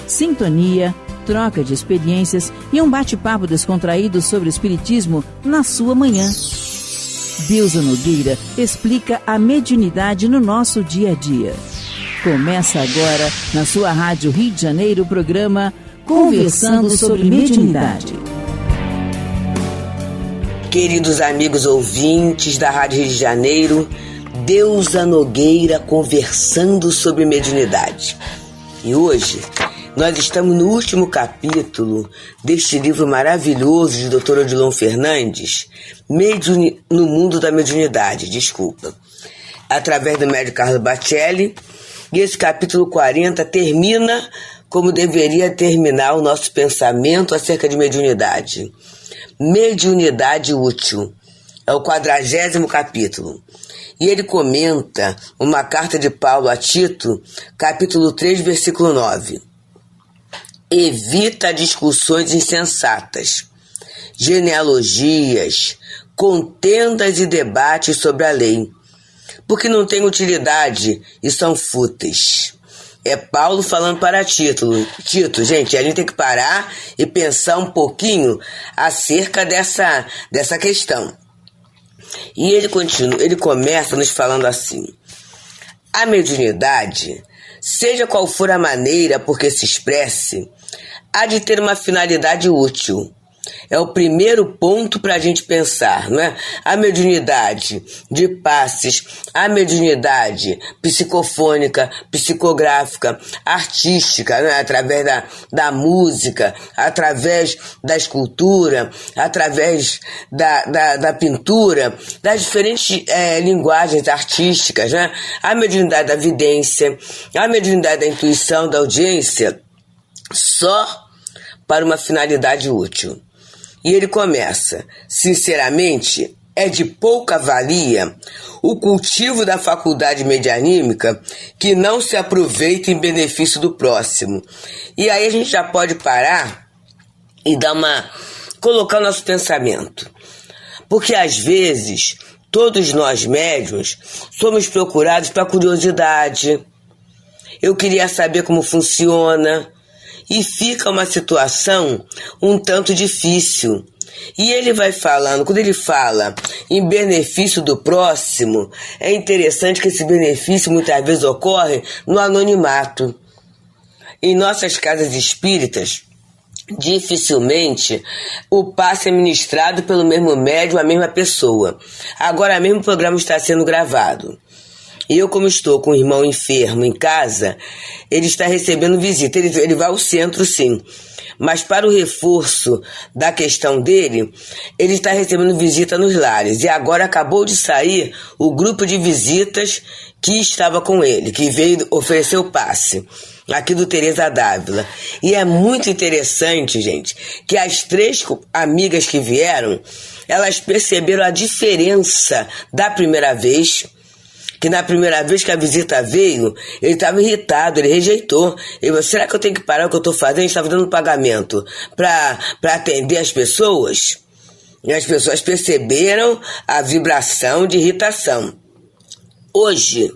sintonia, troca de experiências e um bate-papo descontraído sobre o espiritismo na sua manhã. Deusa Nogueira explica a mediunidade no nosso dia a dia. Começa agora, na sua Rádio Rio de Janeiro, o programa Conversando sobre Mediunidade. Queridos amigos ouvintes da Rádio Rio de Janeiro, Deusa Nogueira conversando sobre mediunidade. E hoje nós estamos no último capítulo deste livro maravilhoso de Dr. Odilon Fernandes, no Mundo da Mediunidade, através do médium Carlo Bacelli. E esse capítulo 40 termina como deveria terminar o nosso pensamento acerca de mediunidade. Mediunidade útil. É o 40º capítulo. E ele comenta uma carta de Paulo a Tito, capítulo 3, versículo 9. Evita discussões insensatas, genealogias, contendas e debates sobre a lei, porque não têm utilidade e são fúteis. É Paulo falando para Tito. Tito, gente, a gente tem que parar e pensar um pouquinho acerca dessa questão. E ele começa nos falando assim: a mediunidade, seja qual for a maneira por que se expresse, há de ter uma finalidade útil. É o primeiro ponto para a gente pensar, não é? A mediunidade de passes, a mediunidade psicofônica, psicográfica, artística, né? Através da música, através da escultura, através da pintura, das diferentes linguagens artísticas, né? A mediunidade da vidência, a mediunidade da intuição, da audiência, só para uma finalidade útil. E ele começa: sinceramente, é de pouca valia o cultivo da faculdade medianímica que não se aproveita em benefício do próximo. E aí a gente já pode parar e colocar o nosso pensamento. Porque às vezes, todos nós médiuns somos procurados para curiosidade. Eu queria saber como funciona. E fica uma situação um tanto difícil. E ele vai falando, quando ele fala em benefício do próximo, é interessante que esse benefício muitas vezes ocorre no anonimato. Em nossas casas espíritas, dificilmente o passe é ministrado pelo mesmo médium, a mesma pessoa. Agora mesmo o programa está sendo gravado. E eu, como estou com um irmão enfermo em casa, ele está recebendo visita. Ele vai ao centro, sim. Mas para o reforço da questão dele, ele está recebendo visita nos lares. E agora acabou de sair o grupo de visitas que estava com ele, que veio oferecer o passe, aqui do Teresa Dávila. E é muito interessante, gente, que as 3 amigas que vieram, elas perceberam a diferença da primeira vez. Que na primeira vez que a visita veio, ele estava irritado, ele rejeitou. Ele falou: será que eu tenho que parar o que eu estou fazendo? Estava dando pagamento para atender as pessoas. E as pessoas perceberam a vibração de irritação. Hoje,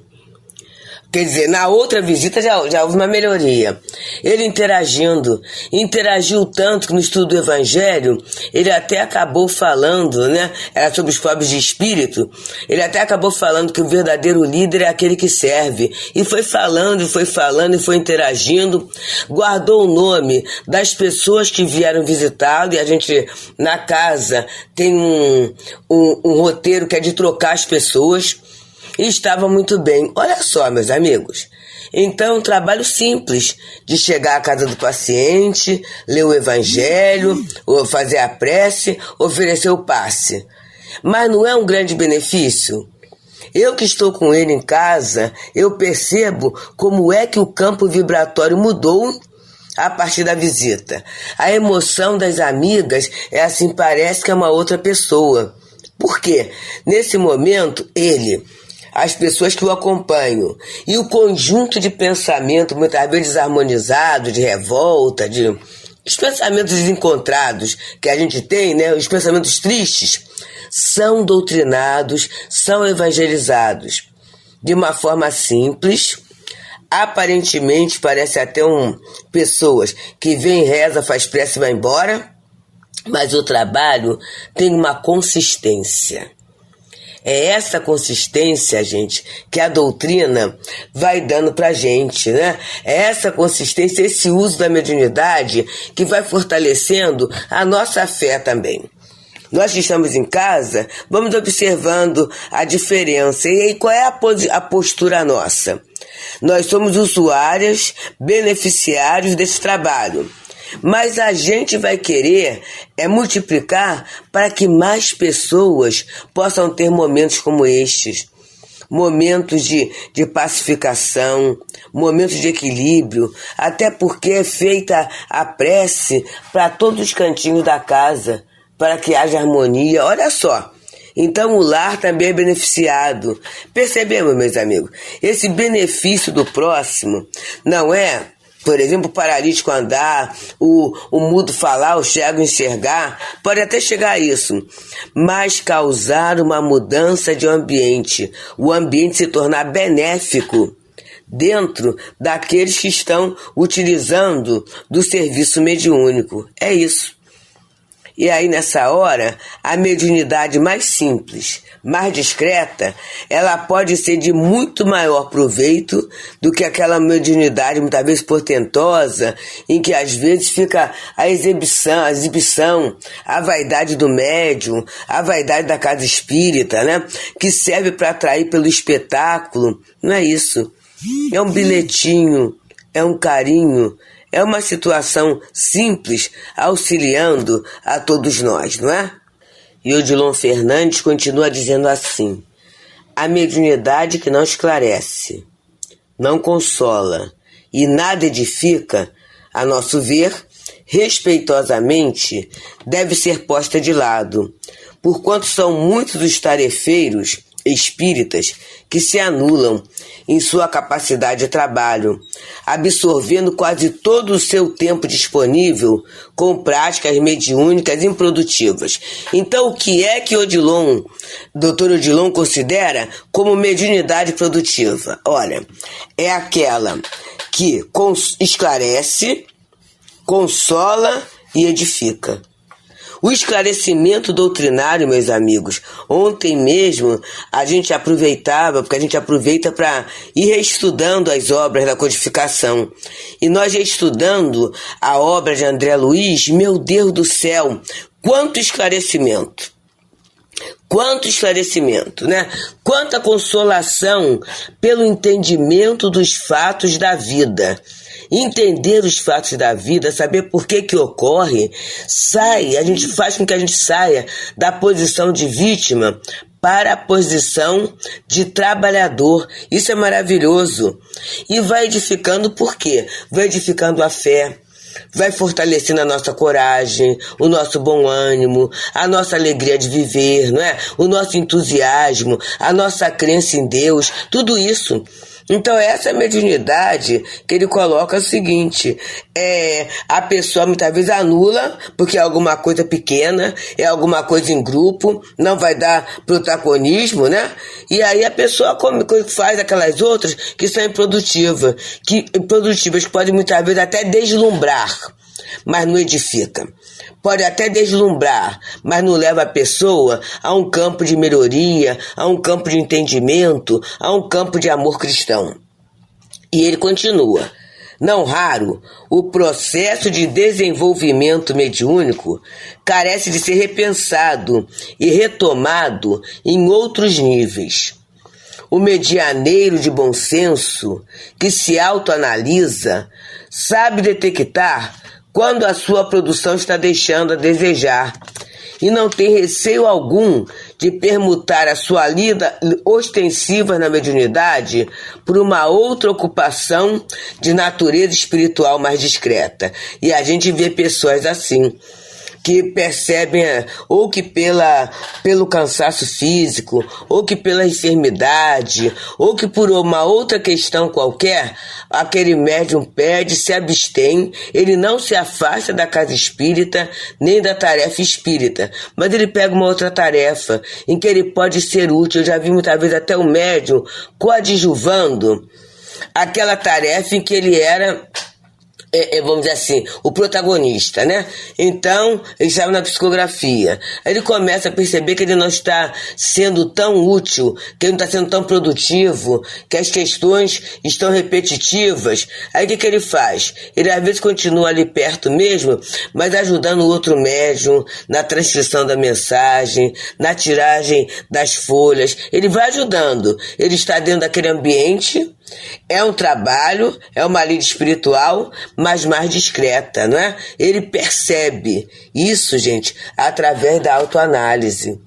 quer dizer, na outra visita já houve uma melhoria. Ele interagiu tanto que no estudo do Evangelho, ele até acabou falando, né? Era sobre os pobres de espírito. Ele até acabou falando que o verdadeiro líder é aquele que serve. E foi falando, e foi interagindo. Guardou o nome das pessoas que vieram visitá-lo. E a gente, na casa, tem um roteiro que é de trocar as pessoas. E estava muito bem. Olha só, meus amigos. Então, um trabalho simples de chegar à casa do paciente, ler o Evangelho, ou fazer a prece, oferecer o passe. Mas não é um grande benefício? Eu que estou com ele em casa, eu percebo como é que o campo vibratório mudou a partir da visita. A emoção das amigas é assim, parece que é uma outra pessoa. Por quê? Nesse momento, as pessoas que o acompanham e o conjunto de pensamento, muitas vezes desarmonizado, de revolta, os pensamentos desencontrados que a gente tem, né, os pensamentos tristes, são doutrinados, são evangelizados de uma forma simples, Aparentemente parece até pessoas que vêm, reza, faz prece e vai embora, mas o trabalho tem uma consistência. É essa consistência, gente, que a doutrina vai dando pra gente, né? É essa consistência, esse uso da mediunidade que vai fortalecendo a nossa fé também. Nós que estamos em casa, vamos observando a diferença. E aí, qual é a postura nossa? Nós somos usuários, beneficiários desse trabalho. Mas a gente vai querer multiplicar para que mais pessoas possam ter momentos como estes. Momentos de pacificação, momentos de equilíbrio, até porque é feita a prece para todos os cantinhos da casa, para que haja harmonia. Olha só, então o lar também é beneficiado. Percebemos, meus amigos? Esse benefício do próximo não é, por exemplo, o paralítico andar, o mudo falar, o cego enxergar, pode até chegar a isso, mas causar uma mudança de ambiente, o ambiente se tornar benéfico dentro daqueles que estão utilizando do serviço mediúnico. É isso. E aí, nessa hora, a mediunidade mais simples, mais discreta, ela pode ser de muito maior proveito do que aquela mediunidade, muitas vezes portentosa, em que às vezes fica a exibição, a vaidade do médium, a vaidade da casa espírita, né? Que serve para atrair pelo espetáculo. Não é isso. É um bilhetinho, é um carinho, é uma situação simples, auxiliando a todos nós, não é? E Odilon Fernandes continua dizendo assim: a mediunidade que não esclarece, não consola e nada edifica, a nosso ver, respeitosamente, deve ser posta de lado, porquanto são muitos os tarefeiros espíritas que se anulam em sua capacidade de trabalho, absorvendo quase todo o seu tempo disponível com práticas mediúnicas improdutivas. Então, o que é que Dr. Odilon considera como mediunidade produtiva? Olha, é aquela que esclarece, consola e edifica. O esclarecimento doutrinário, meus amigos, ontem mesmo a gente aproveitava, porque a gente aproveita para ir reestudando as obras da codificação. E nós reestudando a obra de André Luiz, meu Deus do céu, quanto esclarecimento! Quanto esclarecimento, né? Quanta consolação pelo entendimento dos fatos da vida. Entender os fatos da vida, saber por que ocorre, a gente faz com que a gente saia da posição de vítima para a posição de trabalhador. Isso é maravilhoso. E vai edificando por quê? Vai edificando a fé. Vai fortalecendo a nossa coragem, o nosso bom ânimo, a nossa alegria de viver, não é? O nosso entusiasmo, a nossa crença em Deus, tudo isso. Então essa mediunidade que ele coloca é o seguinte, a pessoa muitas vezes anula, porque é alguma coisa pequena, é alguma coisa em grupo, não vai dar protagonismo, né? E aí a pessoa faz aquelas outras que são improdutivas, que podem muitas vezes até deslumbrar, mas não edifica. Pode até deslumbrar, mas não leva a pessoa a um campo de melhoria, a um campo de entendimento, a um campo de amor cristão. E ele continua: não raro, o processo de desenvolvimento mediúnico carece de ser repensado e retomado em outros níveis. O medianeiro de bom senso, que se autoanalisa, sabe detectar quando a sua produção está deixando a desejar, e não tem receio algum de permutar a sua lida ostensiva na mediunidade por uma outra ocupação de natureza espiritual mais discreta. E a gente vê pessoas assim, que percebem ou que pelo cansaço físico, ou que pela enfermidade, ou que por uma outra questão qualquer, aquele médium pede, se abstém, ele não se afasta da casa espírita, nem da tarefa espírita, mas ele pega uma outra tarefa, em que ele pode ser útil. Eu já vi muitas vezes até o médium coadjuvando aquela tarefa em que ele era, vamos dizer assim, o protagonista, né? Então, ele estava na psicografia. Aí ele começa a perceber que ele não está sendo tão útil, que ele não está sendo tão produtivo, que as questões estão repetitivas. Aí o que ele faz? Ele às vezes continua ali perto mesmo, mas ajudando o outro médium na transcrição da mensagem, na tiragem das folhas. Ele vai ajudando. Ele está dentro daquele ambiente. É um trabalho, é uma lida espiritual, mas mais discreta, não é? Ele percebe isso, gente, através da autoanálise,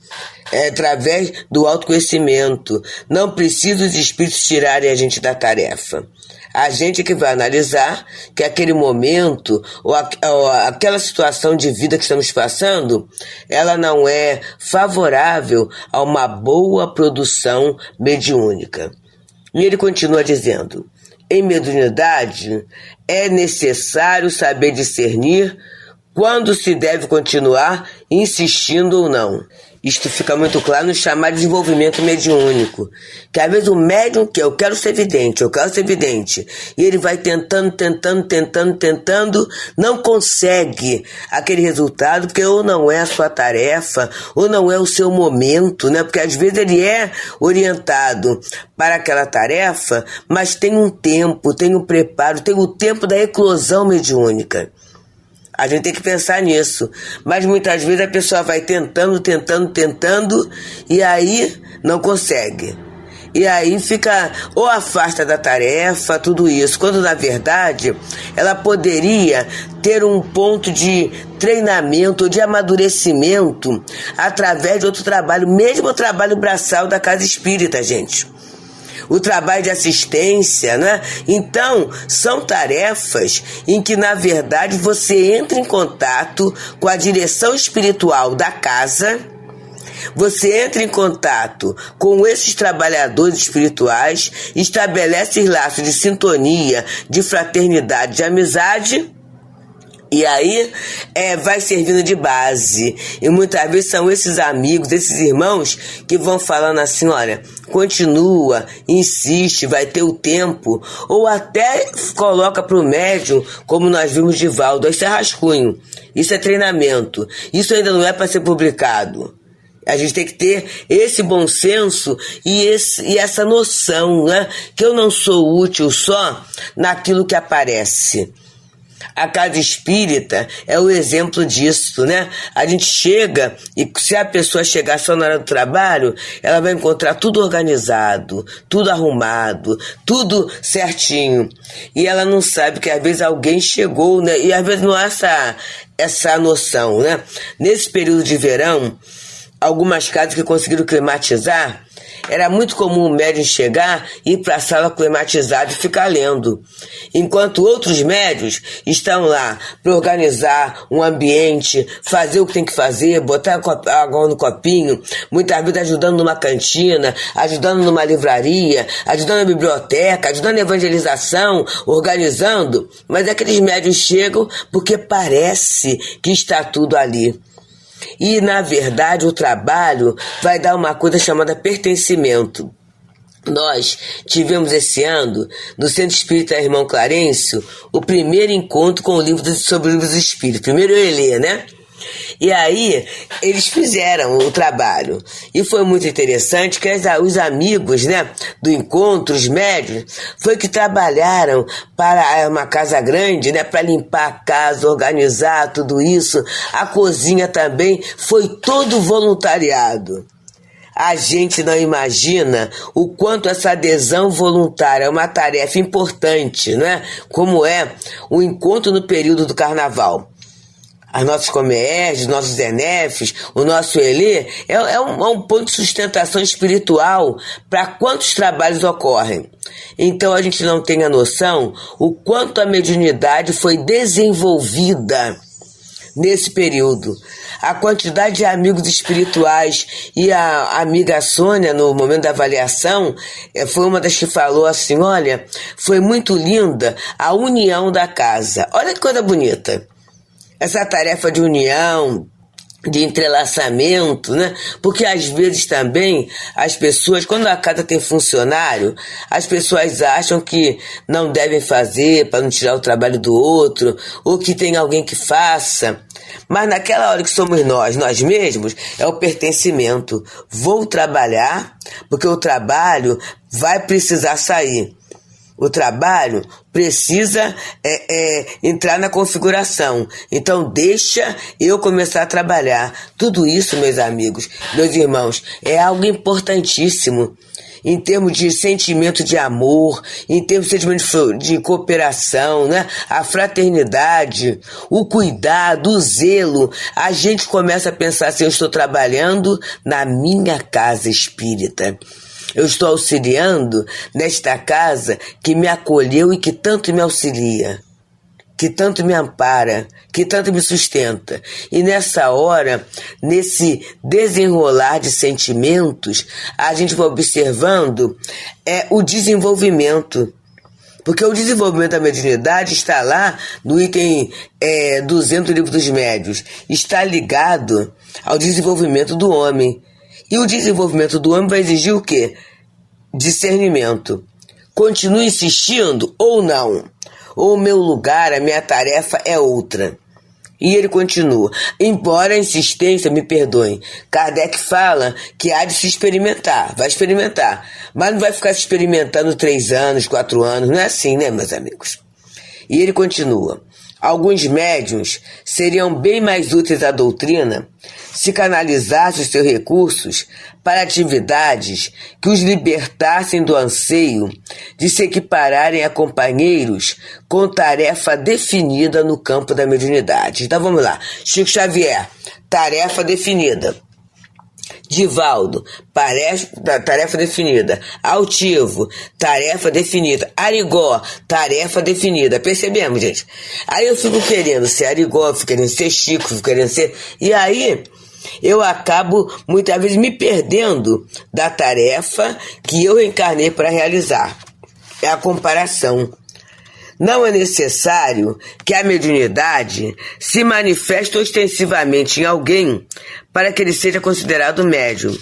através do autoconhecimento. Não precisa os espíritos tirarem a gente da tarefa. A gente é que vai analisar que aquele momento ou aquela situação de vida que estamos passando, ela não é favorável a uma boa produção mediúnica. E ele continua dizendo: em mediunidade é necessário saber discernir quando se deve continuar insistindo ou não. Isto fica muito claro no chamado desenvolvimento mediúnico, que às vezes o médium quer, eu quero ser vidente, e ele vai tentando, não consegue aquele resultado, porque ou não é a sua tarefa, ou não é o seu momento, né? Porque às vezes ele é orientado para aquela tarefa, mas tem um tempo, tem um preparo, tem o tempo da eclosão mediúnica. A gente tem que pensar nisso. Mas muitas vezes a pessoa vai tentando, e aí não consegue. E aí fica, ou afasta da tarefa, tudo isso. Quando, na verdade, ela poderia ter um ponto de treinamento, de amadurecimento, através de outro trabalho, mesmo o trabalho braçal da casa espírita, gente. O trabalho de assistência, né? Então, são tarefas em que, na verdade, você entra em contato com a direção espiritual da casa, você entra em contato com esses trabalhadores espirituais, estabelece laços de sintonia, de fraternidade, de amizade. E aí vai servindo de base. E muitas vezes são esses amigos, esses irmãos que vão falando assim: olha, continua, insiste, vai ter o tempo. Ou até coloca para o médium, como nós vimos de Valdo, isso é rascunho, isso é treinamento, isso ainda não é para ser publicado. A gente tem que ter esse bom senso e essa noção, né? Que eu não sou útil só naquilo que aparece. A casa espírita é o exemplo disso, né? A gente chega e se a pessoa chegar só na hora do trabalho, ela vai encontrar tudo organizado, tudo arrumado, tudo certinho. E ela não sabe que às vezes alguém chegou, né? E às vezes não há essa noção, né? Nesse período de verão, algumas casas que conseguiram climatizar, era muito comum o médium chegar e ir para a sala climatizada e ficar lendo. Enquanto outros médios estão lá para organizar um ambiente, fazer o que tem que fazer, botar água no copinho, muitas vezes ajudando numa cantina, ajudando numa livraria, ajudando na biblioteca, ajudando na evangelização, organizando. Mas aqueles médios chegam porque parece que está tudo ali. E, na verdade, o trabalho vai dar uma coisa chamada pertencimento. Nós tivemos esse ano, no Centro Espírita Irmão Clarencio, o primeiro encontro com o livro sobre o livro dos Espíritos. Primeiro eu ia ler, né? E aí, eles fizeram o trabalho. E foi muito interessante que os amigos, né, do encontro, os médios, foi que trabalharam para uma casa grande, né, para limpar a casa, organizar tudo isso. A cozinha também foi todo voluntariado. A gente não imagina o quanto essa adesão voluntária é uma tarefa importante, né? Como é o encontro no período do carnaval. As nossas comércios, nossos ENEFs, o nosso ELE, é um ponto de sustentação espiritual para quantos trabalhos ocorrem. Então a gente não tem a noção o quanto a mediunidade foi desenvolvida nesse período. A quantidade de amigos espirituais, e a amiga Sônia, no momento da avaliação, foi uma das que falou assim: olha, foi muito linda a união da casa. Olha que coisa bonita. Essa tarefa de união, de entrelaçamento, né? Porque às vezes também as pessoas, quando a casa tem funcionário, as pessoas acham que não devem fazer para não tirar o trabalho do outro, ou que tem alguém que faça. Mas naquela hora que somos nós mesmos, é o pertencimento. Vou trabalhar, porque o trabalho vai precisar sair. O trabalho precisa entrar na configuração. Então deixa eu começar a trabalhar. Tudo isso, meus amigos, meus irmãos, é algo importantíssimo. Em termos de sentimento de amor, em termos de sentimento de cooperação, né? A fraternidade, o cuidado, o zelo. A gente começa a pensar assim, eu estou trabalhando na minha casa espírita. Eu estou auxiliando nesta casa que me acolheu e que tanto me auxilia, que tanto me ampara, que tanto me sustenta. E nessa hora, nesse desenrolar de sentimentos, a gente vai observando o desenvolvimento. Porque o desenvolvimento da mediunidade está lá no item 200 do Livro dos Médiuns. Está ligado ao desenvolvimento do homem. E o desenvolvimento do homem vai exigir o quê? Discernimento. Continue insistindo ou não? Ou o meu lugar, a minha tarefa é outra? E ele continua. Embora a insistência, me perdoem, Kardec fala que há de se experimentar. Vai experimentar. Mas não vai ficar se experimentando 3 anos, 4 anos. Não é assim, né, meus amigos? E ele continua. Alguns médiuns seriam bem mais úteis à doutrina se canalizassem os seus recursos para atividades que os libertassem do anseio de se equipararem a companheiros com tarefa definida no campo da mediunidade. Então vamos lá. Chico Xavier, tarefa definida. Divaldo, tarefa definida. Altivo, tarefa definida. Arigó, tarefa definida. Percebemos, gente? Aí eu fico querendo ser Arigó, fico querendo ser Chico, fico querendo ser... E aí eu acabo muitas vezes me perdendo da tarefa que eu encarnei para realizar. É a comparação. Não é necessário que a mediunidade se manifeste ostensivamente em alguém para que ele seja considerado médium.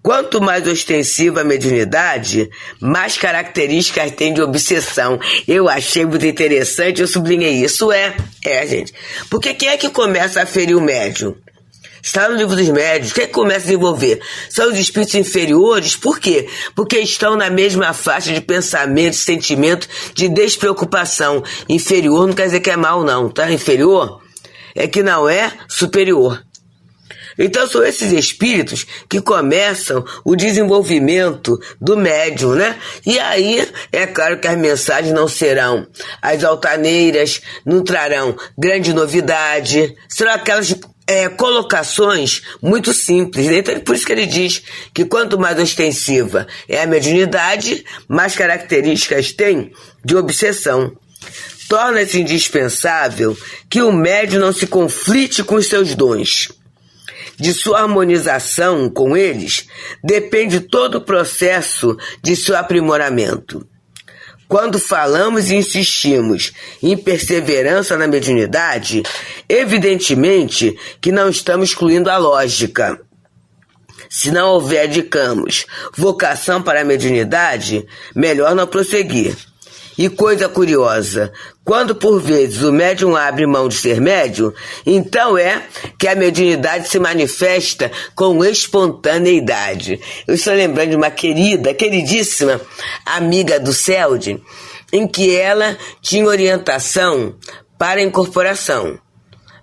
Quanto mais ostensiva a mediunidade, mais características tem de obsessão. Eu achei muito interessante, eu sublinhei isso. Gente. Porque quem é que começa a ferir o médium? Está no Livro dos Médiuns. Quem é que começa a desenvolver? São os espíritos inferiores. Por quê? Porque estão na mesma faixa de pensamento, de sentimento, de despreocupação. Inferior não quer dizer que é mal, não, tá? Inferior é que não é superior. Então são esses espíritos que começam o desenvolvimento do médium, né? E aí, é claro que as mensagens não serão as altaneiras, não trarão grande novidade, serão aquelas colocações muito simples. Então, por isso que ele diz que quanto mais ostensiva é a mediunidade, mais características tem de obsessão. Torna-se indispensável que o médium não se conflite com os seus dons. De sua harmonização com eles depende todo o processo de seu aprimoramento. Quando falamos e insistimos em perseverança na mediunidade, evidentemente que não estamos excluindo a lógica. Se não houver, digamos, vocação para a mediunidade, melhor não prosseguir. E coisa curiosa, quando por vezes o médium abre mão de ser médium, então é que a mediunidade se manifesta com espontaneidade. Eu estou lembrando de uma queridíssima amiga do CELD, em que ela tinha orientação para a incorporação,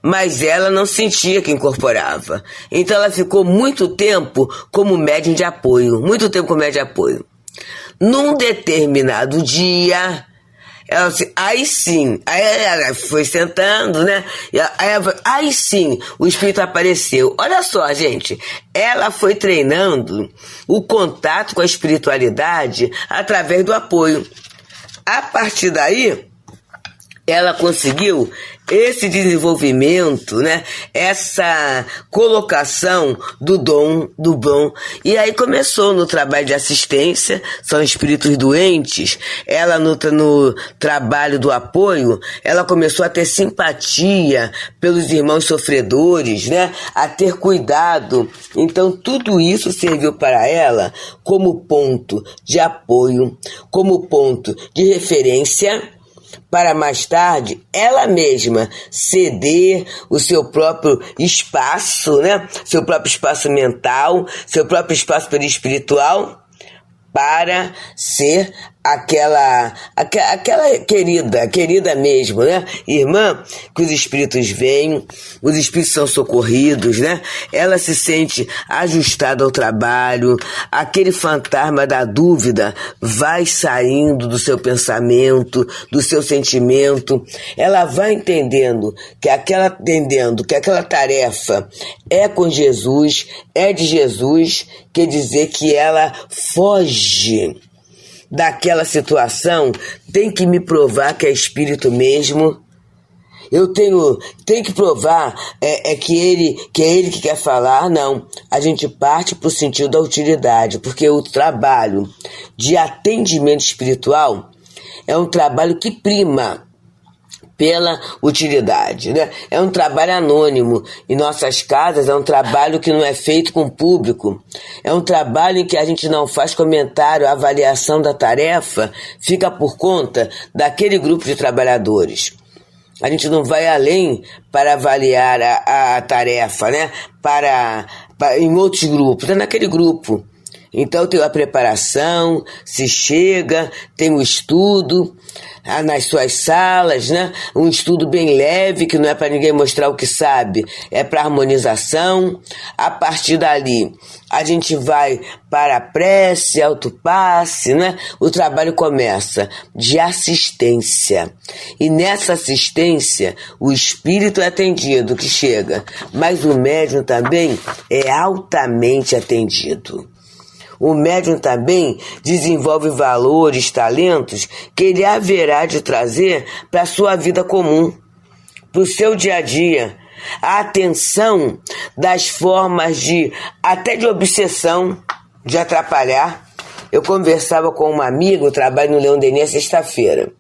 mas ela não sentia que incorporava. Então ela ficou muito tempo como médium de apoio, Num determinado dia, ela disse, aí sim, aí ela foi sentando, né? Aí sim, o espírito apareceu. Olha só, gente, ela foi treinando o contato com a espiritualidade através do apoio. A partir daí, ela conseguiu esse desenvolvimento, né? Essa colocação do dom, do bom. E aí começou no trabalho de assistência, são espíritos doentes. Ela no trabalho do apoio, ela começou a ter simpatia pelos irmãos sofredores, né? A ter cuidado. Então tudo isso serviu para ela como ponto de apoio, como ponto de referência, para mais tarde ela mesma ceder o seu próprio espaço, né? Seu próprio espaço mental, seu próprio espaço perispiritual, para ser aquela querida mesmo, né? Irmã, que os espíritos vêm, os espíritos são socorridos, né? Ela se sente ajustada ao trabalho, aquele fantasma da dúvida vai saindo do seu pensamento, do seu sentimento, ela vai entendendo que aquela tarefa é com Jesus, é de Jesus, quer dizer que ela foge daquela situação, tem que me provar que é espírito mesmo. Eu tenho que provar que é ele que quer falar. Não, a gente parte para o sentido da utilidade, porque o trabalho de atendimento espiritual é um trabalho que prima pela utilidade, né? É um trabalho anônimo. Em nossas casas é um trabalho que não é feito com público. É um trabalho em que a gente não faz comentário, a avaliação da tarefa fica por conta daquele grupo de trabalhadores. A gente não vai além para avaliar a tarefa, né? Em outros grupos, é naquele grupo. Então tem a preparação, se chega, tem o estudo nas suas salas, né? Um estudo bem leve, que não é para ninguém mostrar o que sabe, é para harmonização. A partir dali, a gente vai para a prece, autopasse, né? O trabalho começa de assistência. E nessa assistência, o espírito é atendido, que chega, mas o médium também é altamente atendido. O médium também desenvolve valores, talentos que ele haverá de trazer para a sua vida comum, para o seu dia a dia. A atenção das formas até de obsessão, de atrapalhar. Eu conversava com uma amiga, eu trabalho no Leão Denis sexta-feira.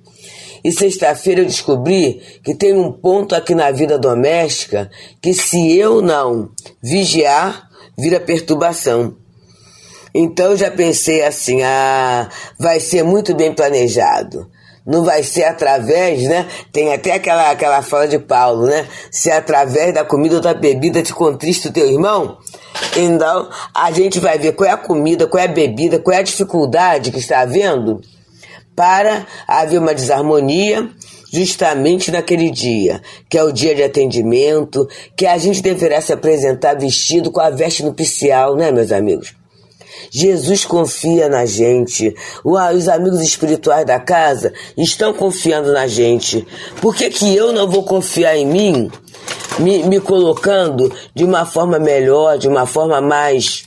E sexta-feira eu descobri que tem um ponto aqui na vida doméstica que, se eu não vigiar, vira perturbação. Então eu já pensei assim, vai ser muito bem planejado. Não vai ser através, né? Tem até aquela fala de Paulo, né? Se através da comida ou da bebida te contrista o teu irmão. Então a gente vai ver qual é a comida, qual é a bebida, qual é a dificuldade que está havendo para haver uma desarmonia justamente naquele dia, que é o dia de atendimento, que a gente deverá se apresentar vestido com a veste nupcial, né, meus amigos? Jesus confia na gente. Os amigos espirituais da casa estão confiando na gente. Por que eu não vou confiar em mim, me colocando de uma forma melhor, de uma forma mais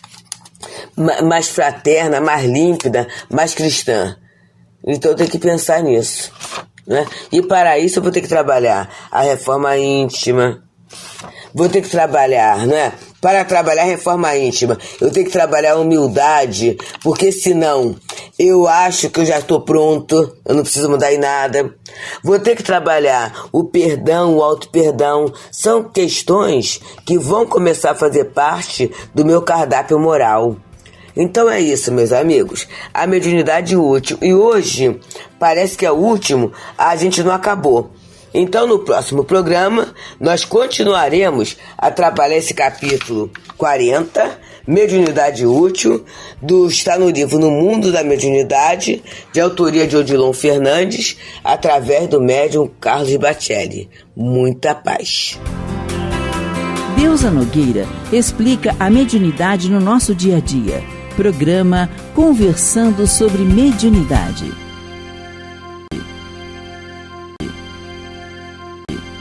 fraterna, mais límpida, mais cristã? Então eu tenho que pensar nisso, né? E para isso eu vou ter que trabalhar a reforma íntima. Vou ter que trabalhar, né? Para trabalhar a reforma íntima, eu tenho que trabalhar a humildade, porque senão eu acho que eu já estou pronto, eu não preciso mudar em nada. Vou ter que trabalhar o perdão, o auto-perdão. São questões que vão começar a fazer parte do meu cardápio moral. Então é isso, meus amigos, a mediunidade útil. E hoje, parece que é o último, a gente não acabou. Então, no próximo programa, nós continuaremos a trabalhar esse capítulo 40, Mediunidade Útil, está no livro No Mundo da Mediunidade, de autoria de Odilon Fernandes, através do médium Carlos Bacelli. Muita paz. Deusa Nogueira explica a mediunidade no nosso dia a dia. Programa Conversando sobre Mediunidade.